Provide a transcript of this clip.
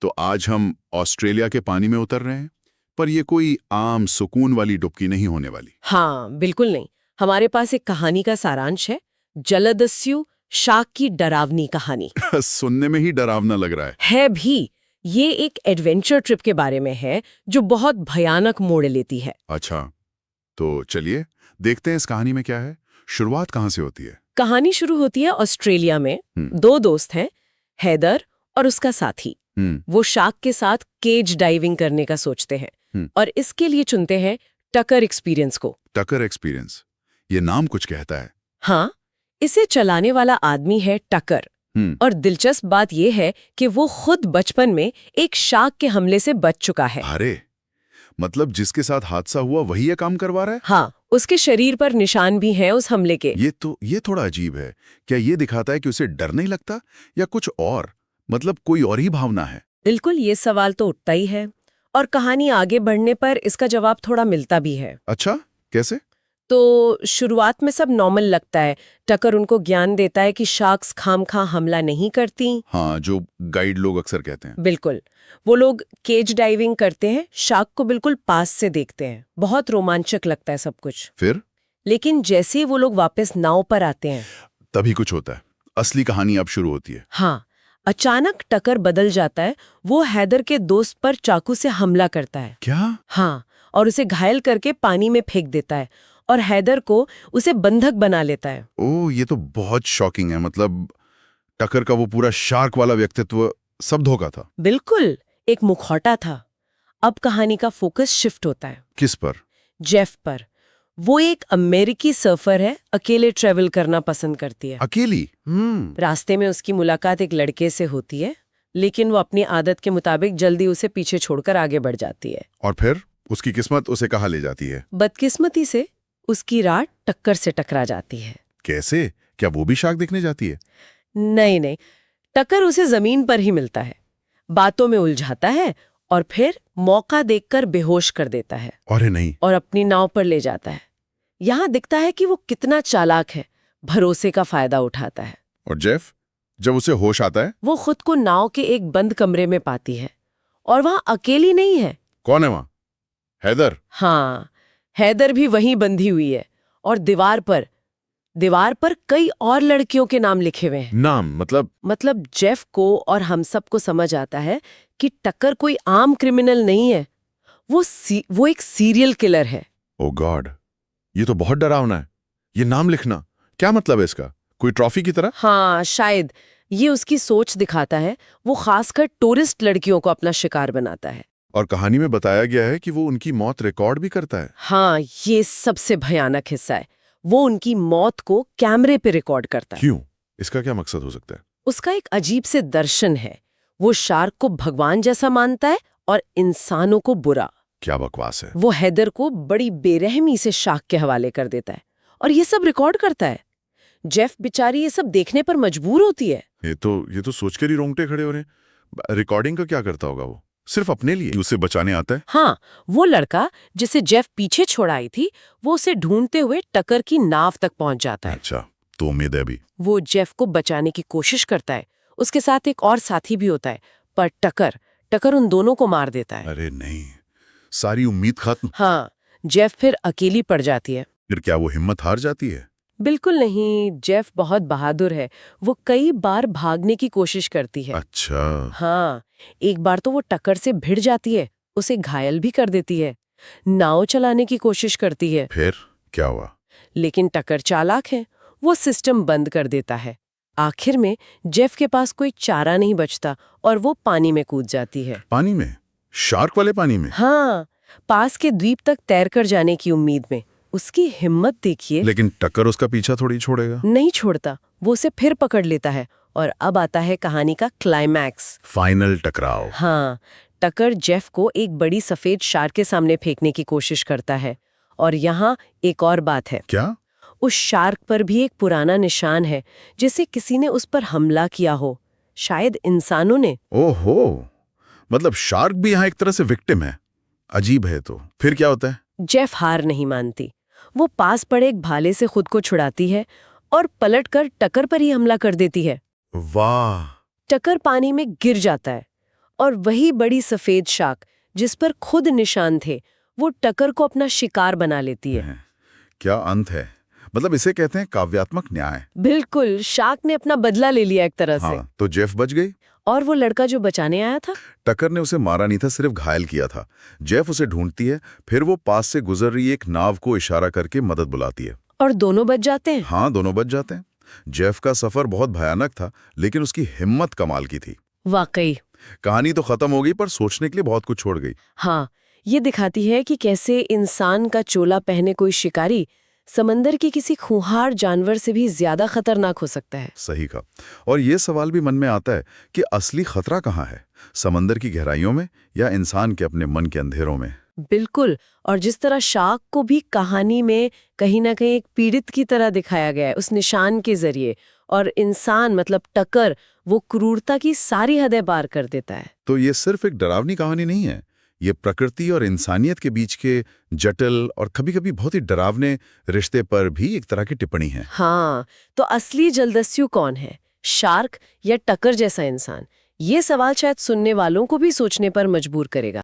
तो आज हम ऑस्ट्रेलिया के पानी में उतर रहे हैं, पर ये कोई आम सुकून वाली डुबकी नहीं होने वाली। हाँ, बिल्कुल नहीं। हमारे पास एक कहानी का सारांश है, जलदस्यु शार्क की डरावनी कहानी। सुनने में ही डरावना लग रहा है। है भी। ये एक एडवेंचर ट्रिप के बारे में है जो बहुत भयानक मोड़ लेती है। अच्छा, तो चलिए देखते हैं इस कहानी में क्या है। शुरुआत कहाँ से होती है? कहानी शुरू होती है ऑस्ट्रेलिया में। दो दोस्त हैं, हैदर और उसका साथी। वो शार्क के साथ केज डाइविंग करने का सोचते हैं और इसके लिए चुनते हैं टकर एक्सपीरियंस को। टकर एक्सपीरियंस, ये नाम कुछ कहता है। हाँ, इसे चलाने वाला आदमी है टकर। और दिलचस्प बात यह है कि वो खुद बचपन में एक शार्क के हमले से बच चुका है। अरे, मतलब जिसके साथ हादसा हुआ वही ये काम करवा रहा है? हाँ, उसके शरीर पर निशान भी हैं उस हमले के। ये थोड़ा अजीब है। क्या ये दिखाता है कि उसे डर नहीं लगता या कुछ और, मतलब कोई और ही भावना है? बिल्कुल, ये सवाल तो उठता ही है और कहानी आगे बढ़ने पर इसका जवाब थोड़ा मिलता भी है। अच्छा, कैसे? तो शुरुआत में सब नॉर्मल लगता है। टकर उनको ज्ञान देता है कि शार्क्स खामखा हमला नहीं करती। हाँ, जो गाइड लोग अक्सर कहते हैं। बिल्कुल। वो लोग केज डाइविंग करते हैं, शार्क को बिल्कुल पास से देखते हैं। बहुत रोमांचक लगता है सब कुछ। फिर? लेकिन जैसे ही वो लोग वापस नाव पर आते हैं तभी कुछ होता है। असली कहानी अब शुरू होती है। हाँ, अचानक टकर बदल जाता है। वो हैदर के दोस्त पर चाकू से हमला करता है। क्या? हाँ, और उसे घायल करके पानी में फेंक देता है और हैदर को उसे बंधक बना लेता है। ओह, ये तो बहुत शॉकिंग है। मतलब टकर का वो पूरा शार्क वाला व्यक्तित्व सब धोखा था। बिल्कुल, एक मुखौटा था। अब कहानी का फोकस शिफ्ट होता है। किस पर? जेफ पर। वो एक अमेरिकी सर्फर है, अकेले ट्रेवल करना पसंद करती है। अकेली? रास्ते में उसकी मुलाकात एक लड़के से होती है, लेकिन वो अपनी आदत के मुताबिक जल्दी उसे पीछे छोड़कर आगे बढ़ जाती है। और फिर उसकी किस्मत उसे कहाँ ले जाती है? बदकिस्मती से उसकी राह टक्कर से टकरा जाती है। कैसे? क्या वो भी शार्क देखने जाती है? नहीं, टक्कर उसे जमीन पर ही मिलता है, बातों में उलझाता है और फिर मौका देखकर बेहोश कर देता है। अरे नहीं। और अपनी नाव पर ले जाता है। यहाँ दिखता है कि वो कितना चालाक है, भरोसे का फायदा उठाता है। और जेफ, जब उसे होश आता है? वो खुद को नाव के एक बंद कमरे में पाती है और वहां अकेली नहीं है। कौन है वहां? हैदर? हाँ, हैदर भी वहीं बंधी हुई है और दीवार पर कई और लड़कियों के नाम लिखे हुए हैं। नाम मतलब जेफ को और हम सबको समझ आता है कि टक्कर कोई आम क्रिमिनल नहीं है। वो एक सीरियल किलर है। ओ गॉड, ये तो बहुत डरावना है। ये नाम लिखना, क्या मतलब है इसका? कोई ट्रॉफी की तरह? हाँ, शायद ये उसकी सोच दिखाता है। वो खासकर टूरिस्ट लड़कियों को अपना शिकार बनाता है। और कहानी में बताया गया है कि वो उनकी मौत रिकॉर्ड भी करता है। हाँ, ये सबसे भयानक हिस्सा है। वो उनकी मौत को कैमरे पे रिकॉर्ड करता है। क्यों? इसका क्या मकसद हो सकता है? उसका एक अजीब से दर्शन है। वो शार्क को भगवान जैसा मानता है और इंसानों को बुरा। क्या बकवास है। वो हैदर को बड़ी बेरहमी से शार्क के हवाले कर देता है और ये सब रिकॉर्ड करता है। जेफ बेचारी ये सब देखने पर मजबूर होती है। ये तो सोचकर ही रोंगटे खड़े हो रहे हैं। रिकॉर्डिंग का क्या करता होगा वो? सिर्फ अपने लिए? उसे बचाने आता है? हाँ, वो लड़का जिसे जेफ पीछे छोड़ाई थी, वो उसे ढूंढते हुए टकर की नाव तक पहुंच जाता है। अच्छा, तो उम्मीद है अभी। वो जेफ को बचाने की कोशिश करता है। उसके साथ एक और साथी भी होता है, पर टकर उन दोनों को मार देता है। अरे नहीं, सारी उम्मीद खत्म। हाँ, जेफ फिर अकेली पड़ जाती है। फिर क्या वो हिम्मत हार जाती है? बिल्कुल नहीं, जेफ बहुत बहादुर है। वो कई बार भागने की कोशिश करती है। अच्छा। हाँ, एक बार तो वो टक्कर से भिड़ जाती है, उसे घायल भी कर देती है। नाव चलाने की कोशिश करती है। फिर क्या हुआ? लेकिन टक्कर चालाक है, वो सिस्टम बंद कर देता है। आखिर में जेफ के पास कोई चारा नहीं बचता और वो पानी में कूद जाती है। पानी में? शार्क वाले पानी में? हाँ, पास के द्वीप तक तैरकर जाने की उम्मीद में। उसकी हिम्मत देखिए। लेकिन टक्कर उसका पीछा थोड़ी छोड़ेगा। नहीं छोड़ता, वो उसे फिर पकड़ लेता है। और अब आता है कहानी का क्लाइमैक्स, फाइनल टकराव। हाँ, टक्कर जेफ को एक बड़ी सफेद शार्क के सामने फेंकने की कोशिश करता है। और यहाँ एक और बात है। क्या? उस शार्क पर भी एक पुराना निशान है, जैसे किसी ने उस पर हमला किया हो, शायद इंसानों ने। ओहो, मतलब शार्क भी यहाँ एक तरह से विक्टिम है। अजीब है। तो फिर क्या होता है? जेफ हार नहीं मानती। वो पास पड़े एक भाले से खुद को छुड़ाती है और पलटकर टक्कर पर ही हमला कर देती है। वाह! टक्कर पानी में गिर जाता है और वही बड़ी सफेद शार्क जिस पर खुद निशान थे वो टकर को अपना शिकार बना लेती है। क्या अंत है, मतलब इसे कहते हैं काव्यात्मक न्याय। बिल्कुल, शार्क ने अपना बदला ले लिया एक तरह से। हाँ, तो जेफ बच गई। और वो लड़का जो बचाने आया था? टकर ने उसे मारा नहीं था, सिर्फ घायल किया था। जेफ उसे ढूंढती है, फिर वो पास से गुजर रही एक नाव को इशारा करके मदद बुलाती है। और दोनों बच जाते हैं? हाँ, दोनों बच जाते हैं। जेफ का सफर बहुत भयानक था, लेकिन उसकी हिम्मत कमाल की थी। वाकई। कहानी तो खत्म हो गई, पर सोचने के लिए बहुत कुछ छोड़ गई। हाँ, ये दिखाती है कि कैसे इंसान का चोला पहने कोई शिकारी समंदर के किसी खूंखार जानवर से भी ज्यादा खतरनाक हो सकता है। सही कहा। और ये सवाल भी मन में आता है कि असली खतरा कहाँ है, समंदर की गहराइयों में या इंसान के अपने मन के अंधेरों में। बिल्कुल, और जिस तरह शार्क को भी कहानी में कहीं ना कहीं एक पीड़ित की तरह दिखाया गया है उस निशान के जरिए, और इंसान मतलब टकर वो क्रूरता की सारी हदें पार कर देता है। तो ये सिर्फ एक डरावनी कहानी नहीं है, ये प्रकृति और इंसानियत के बीच के जटिल और कभी-कभी बहुत ही डरावने रिश्ते पर भी एक तरह की टिप्पणी है। हाँ, तो असली जलदस्यु कौन है, शार्क या टकर जैसा इंसान? ये सवाल शायद सुनने वालों को भी सोचने पर मजबूर करेगा।